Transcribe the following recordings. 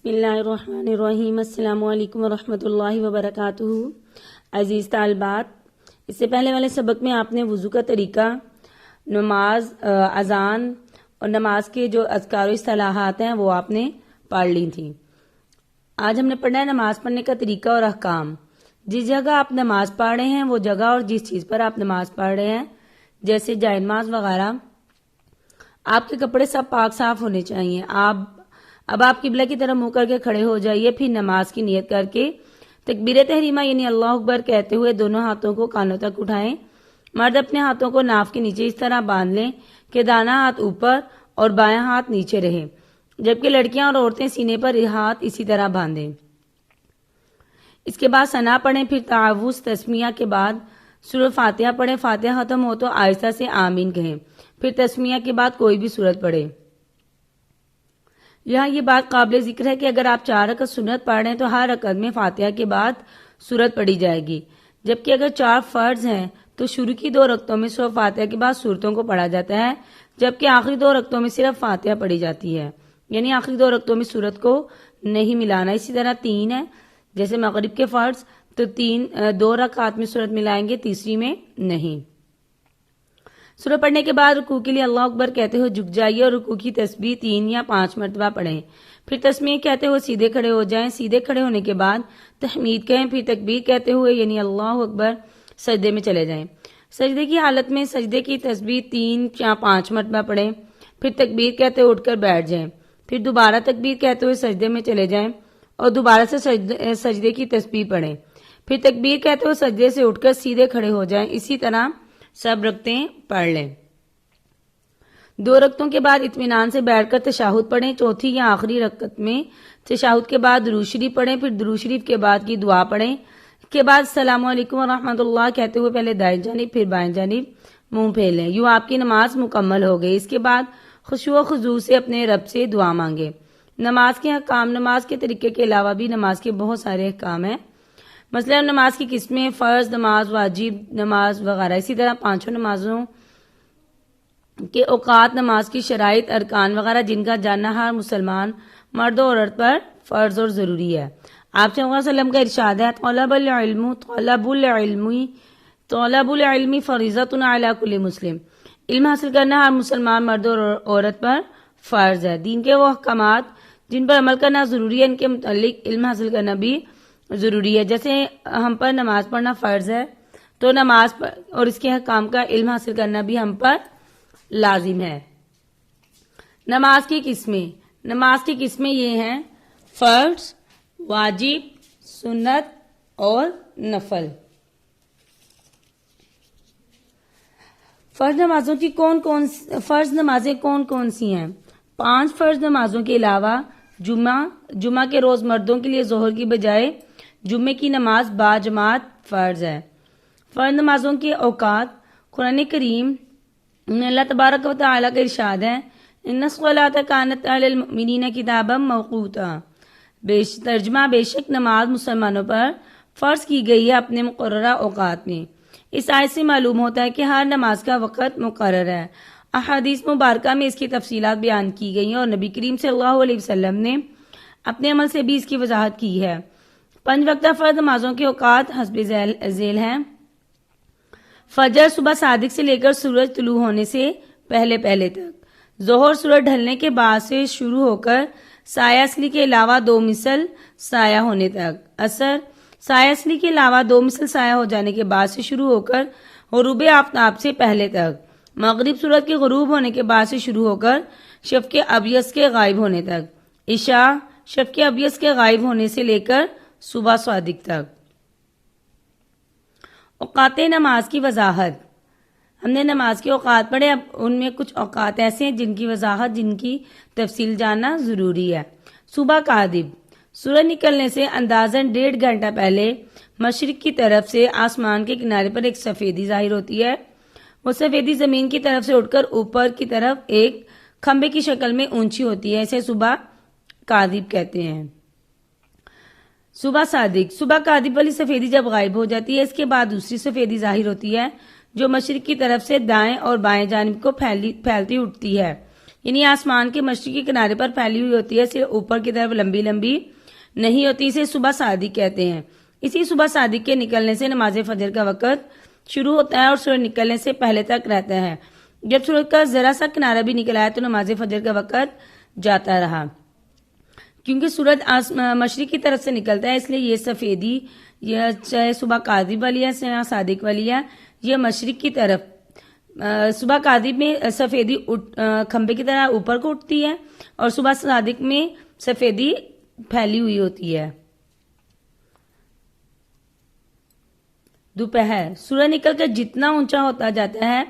بسم اللہ الرحمن الرحیم۔ السلام علیکم ورحمۃ اللہ وبرکاتہ۔ عزیز طالبات، اس سے پہلے والے سبق میں آپ نے وضو کا طریقہ، نماز، اذان اور نماز کے جو اذکار و اصطلاحات ہیں وہ آپ نے پڑھ لی تھیں۔ آج ہم نے پڑھنا ہے نماز پڑھنے کا طریقہ اور احکام۔ جس جگہ آپ نماز پڑھ رہے ہیں وہ جگہ اور جس چیز پر آپ نماز پڑھ رہے ہیں جیسے جائے نماز وغیرہ، آپ کے کپڑے سب پاک صاف ہونے چاہیے۔ اب آپ قبلہ کی طرف منہ کر کے کھڑے ہو جائیے، پھر نماز کی نیت کر کے تکبیر تحریمہ یعنی اللہ اکبر کہتے ہوئے دونوں ہاتھوں کو کانوں تک اٹھائیں۔ مرد اپنے ہاتھوں کو ناف کے نیچے اس طرح باندھ لیں کہ دانا ہاتھ اوپر اور بایاں ہاتھ نیچے رہے، جبکہ لڑکیاں اور عورتیں سینے پر ہاتھ اسی طرح باندھیں۔ اس کے بعد ثنا پڑھیں، پھر تعوذ تسمیہ کے بعد سورۃ فاتحہ پڑھیں۔ فاتحہ ختم ہو تو آہستہ سے آمین کہیں، پھر تسمیہ کے بعد کوئی بھی سورت پڑھیں۔ یہاں یہ بات قابل ذکر ہے کہ اگر آپ 4 رکعت سنت پڑھ رہے ہیں تو ہر رکعت میں فاتحہ کے بعد سورت پڑھی جائے گی، جبکہ اگر 4 فرض ہیں تو شروع کی 2 رکعتوں میں سورۃ فاتحہ کے بعد سورتوں کو پڑھا جاتا ہے، جبکہ آخری 2 رکعتوں میں صرف فاتحہ پڑھی جاتی ہے، یعنی آخری 2 رکعتوں میں سورت کو نہیں ملانا۔ اسی طرح 3 ہے، جیسے مغرب کے فرض تو 2 رکعات میں سورت ملائیں گے، تیسری میں نہیں۔ سورت پڑھنے کے بعد رکوع کے لیے اللہ اکبر کہتے ہوئے جھک جائیے اور رکوع کی تسبیح 3 یا 5 مرتبہ پڑھیں، پھر تسمیہ کہتے ہوئے سیدھے کھڑے ہو جائیں۔ سیدھے کھڑے ہونے کے بعد تحمید کہیں، پھر تکبیر کہتے ہوئے یعنی اللہ اکبر سجدے میں چلے جائیں۔ سجدے کی حالت میں سجدے کی تسبیح 3 یا 5 مرتبہ پڑھیں، پھر تکبیر کہتے ہوئے اٹھ کر بیٹھ جائیں، پھر دوبارہ تکبیر کہتے ہوئے سجدے میں چلے جائیں اور دوبارہ سے سجدے کی تسبیح پڑھیں، پھر تکبیر کہتے ہوئے سجدے سے اٹھ کر سیدھے کھڑے ہو جائیں۔ اسی طرح سب رکعتیں پڑھ لیں۔ 2 رکعتوں کے بعد اطمینان سے بیٹھ کر تشہد پڑھیں۔ چوتھی یا آخری رکعت میں تشہد کے بعد درود شریف پڑھیں، پھر درود شریف کے بعد کی دعا پڑھیں۔ اس کے بعد السلام علیکم ورحمۃ اللہ کہتے ہوئے پہلے دائیں جانب پھر بائیں جانب منہ پھیر لیں۔ یوں آپ کی نماز مکمل ہو گئی۔ اس کے بعد خشوع و خضوع سے اپنے رب سے دعا مانگیں۔ نماز کے احکام۔ نماز کے طریقے کے علاوہ بھی نماز کے بہت سارے احکام ہیں، مثلا نماز کی قسمیں، فرض نماز، واجب نماز وغیرہ۔ اسی طرح 5 نمازوں کے اوقات، نماز کی شرائط، ارکان وغیرہ جن کا جاننا ہر مسلمان مرد و عورت پر فرض اور ضروری ہے۔ آپ صلی اللہ علیہ وسلم کا ارشاد ہے طلب العلم فریضۃ علی کل مسلم، علم حاصل کرنا ہر مسلمان مرد اور عورت پر فرض ہے۔ دین کے وہ احکامات جن پر عمل کرنا ضروری ہے، ان کے متعلق علم حاصل کرنا بھی ضروری ہے۔ جیسے ہم پر نماز پڑھنا فرض ہے تو نماز اور اس کے احکام کا علم حاصل کرنا بھی ہم پر لازم ہے۔ نماز کی قسمیں۔ نماز کی قسمیں یہ ہیں: فرض، واجب، سنت اور نفل۔ فرض نمازیں کون کون سی ہیں؟ 5 فرض نمازوں کے علاوہ جمعہ کے روز مردوں کے لیے ظہر کی بجائے جمعے کی نماز باجماعت فرض ہے۔ فرض نمازوں کے اوقات۔ قرآن کریم میں اللہ تبارک و تعالیٰ کا ارشاد ہے ان الصلاۃ کانت علی المؤمنین کتابا موقوتا، ترجمہ بے شک نماز مسلمانوں پر فرض کی گئی ہے اپنے مقررہ اوقات میں۔ اس آیت سے معلوم ہوتا ہے کہ ہر نماز کا وقت مقرر ہے۔ احادیث مبارکہ میں اس کی تفصیلات بیان کی گئی ہیں اور نبی کریم صلی اللہ علیہ وسلم نے اپنے عمل سے بھی اس کی وضاحت کی ہے۔ 5 وقتہ فرض نمازوں کے اوقات حسب ذیل ہیں: فجر صبح صادق سے لے کر سورج طلوع ہونے سے پہلے تک، ظہر سورج ڈھلنے کے بعد سے شروع ہو کر سایہ اصلی کے علاوہ 2 مثل سایہ ہونے تک، عصر سایہ اصلی کے علاوہ 2 مثل سایہ ہو جانے کے بعد سے شروع ہو کر غروب آفتاب سے پہلے تک، مغرب سورج کے غروب ہونے کے بعد سے شروع ہو کر شفق ابیض کے غائب ہونے تک، عشاء شفق ابیض کے غائب ہونے سے لے کر صبح صادق تک۔ اوقات نماز کی وضاحت۔ ہم نے نماز کے اوقات پڑھے، اب ان میں کچھ اوقات ایسے ہیں جن کی وضاحت، جن کی تفصیل جاننا ضروری ہے۔ صبح کاذب، سورج نکلنے سے اندازاً 1.5 گھنٹہ پہلے مشرق کی طرف سے آسمان کے کنارے پر ایک سفیدی ظاہر ہوتی ہے۔ وہ سفیدی زمین کی طرف سے اٹھ کر اوپر کی طرف ایک کھمبے کی شکل میں اونچی ہوتی ہے، اسے صبح کاذب کہتے ہیں۔ صبح صادق، صبح کاذب والی سفیدی جب غائب ہو جاتی ہے، اس کے بعد دوسری سفیدی ظاہر ہوتی ہے جو مشرق کی طرف سے دائیں اور بائیں جانب کو پھیلتی اٹھتی ہے۔ یعنی آسمان کے مشرقی کنارے پر پھیلی ہوئی ہوتی ہے، صرف اوپر کی طرف لمبی لمبی نہیں ہوتی، اسے صبح صادق کہتے ہیں۔ اسی صبح صادق کے نکلنے سے نماز فجر کا وقت شروع ہوتا ہے اور سورج نکلنے سے پہلے تک رہتا ہے۔ جب سورج کا ذرا سا کنارہ بھی نکل آیا تو نماز فجر کا وقت جاتا رہا۔ کیونکہ سورج مشرق کی طرف سے نکلتا ہے، اس لیے یہ سفیدی، یہ چاہے صبح کاذب والی ہے چاہے صادق والی ہے، یہ مشرق کی طرف، صبح کاذب میں سفیدی کھمبے کی طرح اوپر کو اٹھتی ہے اور صبح صادق میں سفیدی پھیلی ہوئی ہوتی ہے۔ دوپہر، سورج نکل کر جتنا اونچا ہوتا جاتا ہے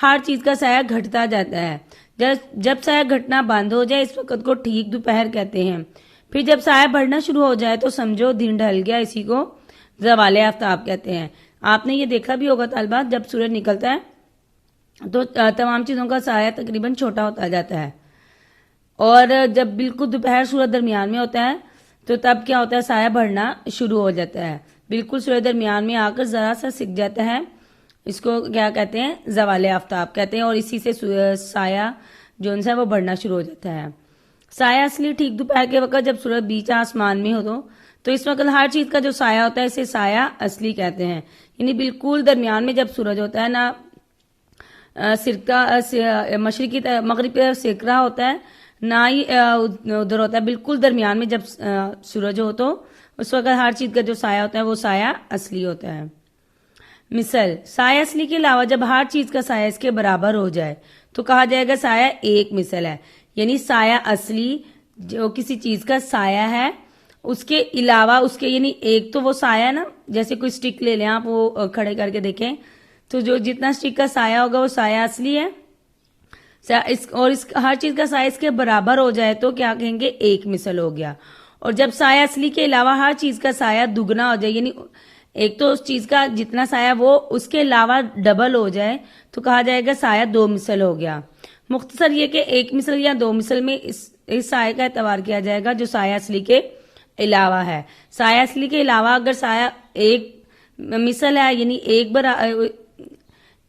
ہر چیز کا سایہ گھٹتا جاتا ہے۔ جب سایہ گھٹنا بند ہو جائے اس وقت کو ٹھیک دوپہر کہتے ہیں۔ پھر جب سایہ بڑھنا شروع ہو جائے تو سمجھو دن ڈھل گیا، اسی کو زوال آفتاب کہتے ہیں۔ آپ نے یہ دیکھا بھی ہوگا طالبات، جب سورج نکلتا ہے تو تمام چیزوں کا سایہ تقریباً چھوٹا ہوتا جاتا ہے، اور جب بالکل دوپہر سورج درمیان میں ہوتا ہے تو تب کیا ہوتا ہے، سایہ بڑھنا شروع ہو جاتا ہے، بالکل سورج درمیان میں آ کر ذرا سا سک جاتا ہے، اس کو کیا کہتے ہیں، زوال آفتاب کہتے ہیں، اور اسی سے سایہ جو ہے وہ بڑھنا شروع ہو جاتا ہے۔ سایہ اصلی ٹھیک دوپہر کے وقت جب سورج بیچ آسمان میں ہو تو اس وقت ہر چیز کا جو سایہ ہوتا ہے اسے سایہ اصلی کہتے ہیں، یعنی بالکل درمیان میں جب سورج ہوتا ہے، نہ مشرقی مغرب کی طرف سیک رہا ہوتا ہے نہ ہی ادھر ہوتا ہے، بالکل درمیان میں جب سورج ہو تو اس وقت ہر چیز کا جو سایہ ہوتا ہے وہ سایہ اصلی ہوتا ہے۔ مثال، سایہ اصلی کے علاوہ جب ہر چیز کا سایہ اس کے برابر ہو جائے تو کہا جائے گا سایہ ایک مثل ہے، یعنی سایہ اصلی جو کسی چیز کا سایہ ہے اس کے علاوہ اس کے، یعنی ایک تو وہ سایہ نا، جیسے کوئی سٹک لے لیں آپ، وہ کھڑے کر کے دیکھیں تو جو جتنا سٹک کا سایہ ہوگا وہ سایہ اصلی ہے، اور ہر چیز کا سایہ اس کے برابر ہو جائے تو کیا کہیں گے، ایک مثل ہو گیا۔ اور جب سایہ اصلی کے علاوہ ہر چیز کا سایہ دگنا ہو جائے، یعنی ایک تو اس چیز کا جتنا سایہ وہ اس کے علاوہ ڈبل ہو جائے تو کہا جائے گا سایہ دو مثل ہو گیا۔ مختصر یہ کہ ایک مثل یا دو مثل میں اس سایہ کا اعتبار کیا جائے گا جو سایہ اصلی کے علاوہ ہے۔ سایہ اصلی کے علاوہ اگر سایہ ایک مثل ہے، یعنی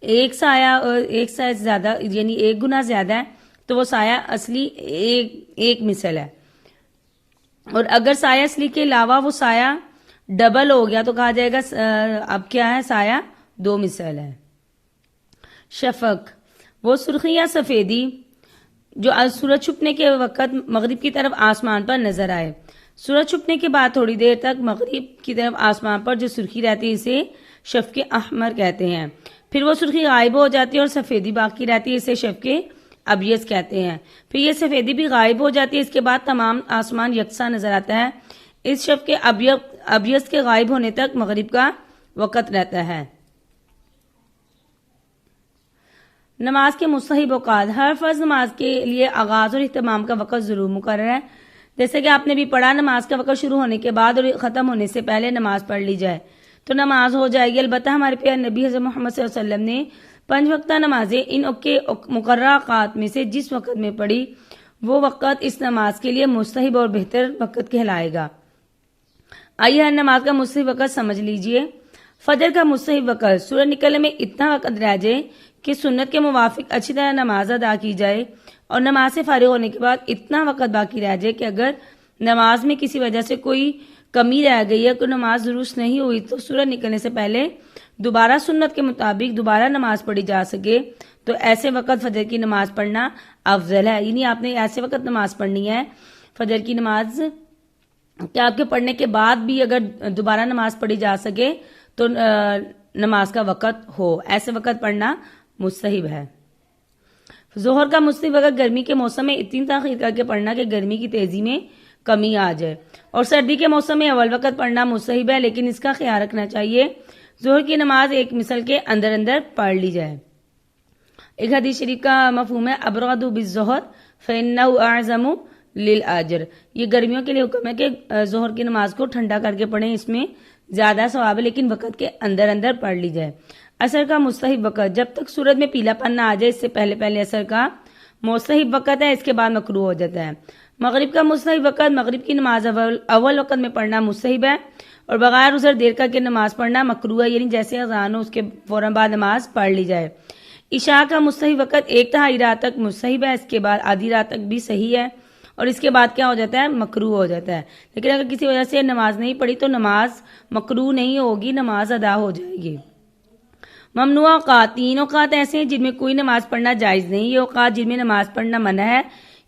ایک سایہ زیادہ، یعنی ایک گنا زیادہ ہے تو وہ سایہ اصلی ایک مثل ہے، اور اگر سایہ اصلی کے علاوہ وہ سایہ ڈبل ہو گیا تو کہا جائے گا اب کیا ہے، سایہ دو مثل ہے۔ شفق، وہ سرخی یا سفیدی جو سورج چھپنے کے وقت مغرب کی طرف آسمان پر نظر آئے۔ سورج چھپنے کے بعد تھوڑی دیر تک مغرب کی طرف آسمان پر جو سرخی رہتی ہے اسے شفق احمر کہتے ہیں، پھر وہ سرخی غائب ہو جاتی ہے اور سفیدی باقی رہتی ہے، اسے شفق ابیض کہتے ہیں، پھر یہ سفیدی بھی غائب ہو جاتی ہے، اس کے بعد تمام آسمان یکساں نظر آتا ہے۔ اس شفق ابیض کے غائب ہونے تک مغرب کا وقت رہتا ہے۔ نماز کے مستحب اوقات، ہر فرض نماز کے لیے آغاز اور اہتمام کا وقت ضرور مقرر ہے، جیسے کہ آپ نے بھی پڑھا، نماز کا وقت شروع ہونے کے بعد اور ختم ہونے سے پہلے نماز پڑھ لی جائے تو نماز ہو جائے گی۔ البتہ ہمارے پیارے نبی حضرت محمد صلی اللہ علیہ وسلم نے 5 وقتہ نمازیں ان کے مقررہ اوقات میں سے جس وقت میں پڑھی وہ وقت اس نماز کے لیے مستحب اور بہتر وقت کہلائے گا۔ آئیے ہر نماز کا مستحب وقت سمجھ لیجئے۔ فجر کا مستحب وقت، سورج نکلنے میں اتنا وقت رہ جائے کہ سنت کے موافق اچھی طرح نماز ادا کی جائے، اور نماز سے فارغ ہونے کے بعد اتنا وقت باقی رہ جائے کہ اگر نماز میں کسی وجہ سے کوئی کمی رہ گئی ہے، کوئی نماز درست نہیں ہوئی تو سورج نکلنے سے پہلے دوبارہ سنت کے مطابق دوبارہ نماز پڑھی جا سکے، تو ایسے وقت فجر کی نماز پڑھنا افضل ہے۔ یعنی آپ نے ایسے وقت نماز پڑھنی ہے فجر کی نماز کہ آپ کے پڑھنے کے بعد بھی اگر دوبارہ نماز پڑھی جا سکے تو نماز کا وقت ہو، ایسے وقت پڑھنا مستحب ہے۔ ظہر کا مستحب وقت، گرمی کے موسم میں اتنی تاخیر کر کے پڑھنا کہ گرمی کی تیزی میں کمی آ جائے، اور سردی کے موسم میں اول وقت پڑھنا مستحب ہے، لیکن اس کا خیال رکھنا چاہیے ظہر کی نماز ایک مثل کے اندر اندر پڑھ لی جائے۔ ایک حدیث شریف کا مفہوم ہے ابرد بالظہر فإنه اعظم للأجر، یہ گرمیوں کے لیے حکم ہے کہ ظہر کی نماز کو ٹھنڈا کر کے پڑھیں، اس میں زیادہ ثواب ہے، لیکن وقت کے اندر اندر پڑھ لی جائے۔ عصر کا مستحب وقت، جب تک سورج میں پیلا پن نہ آ جائے اس سے پہلے پہلے عصر کا مستحب وقت ہے، اس کے بعد مکروہ ہو جاتا ہے۔ مغرب کا مستحب وقت، مغرب کی نماز اول وقت میں پڑھنا مستحب ہے، اور بغیر عذر دیر کر کے نماز پڑھنا مکروہ ہے، یعنی جیسے اذان ہو اس کے فوراً بعد نماز پڑھ لی جائے۔ عشاء کا مستحب وقت 1/3 رات تک مستحب ہے، اس کے بعد آدھی رات تک بھی صحیح ہے، اور اس کے بعد کیا ہو جاتا ہے؟ مکروہ ہو جاتا ہے. لیکن اگر کسی وجہ سے نماز نہیں پڑھی تو نماز مکروہ نہیں ہوگی، نماز ادا ہو جائے گی. ممنوع اوقات، 3 اوقات ایسے ہیں جن میں کوئی نماز پڑھنا جائز نہیں. یہ اوقات جن میں نماز پڑھنا منع ہے،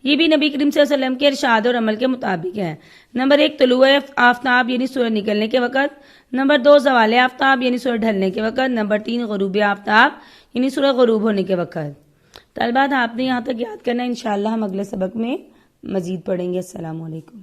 یہ بھی نبی کریم صلی اللہ علیہ وسلم کے ارشاد اور عمل کے مطابق ہے. نمبر 1 طلوع آفتاب یعنی سورج نکلنے کے وقت. نمبر 2 زوال آفتاب یعنی سورج ڈھلنے کے وقت. نمبر 3 غروب آفتاب یعنی سورج غروب ہونے کے وقت. طالبات آپ نے یہاں تک یاد کرنا ہے، انشاءاللہ ہم اگلے سبق میں مزید پڑھیں گے. السلام علیکم.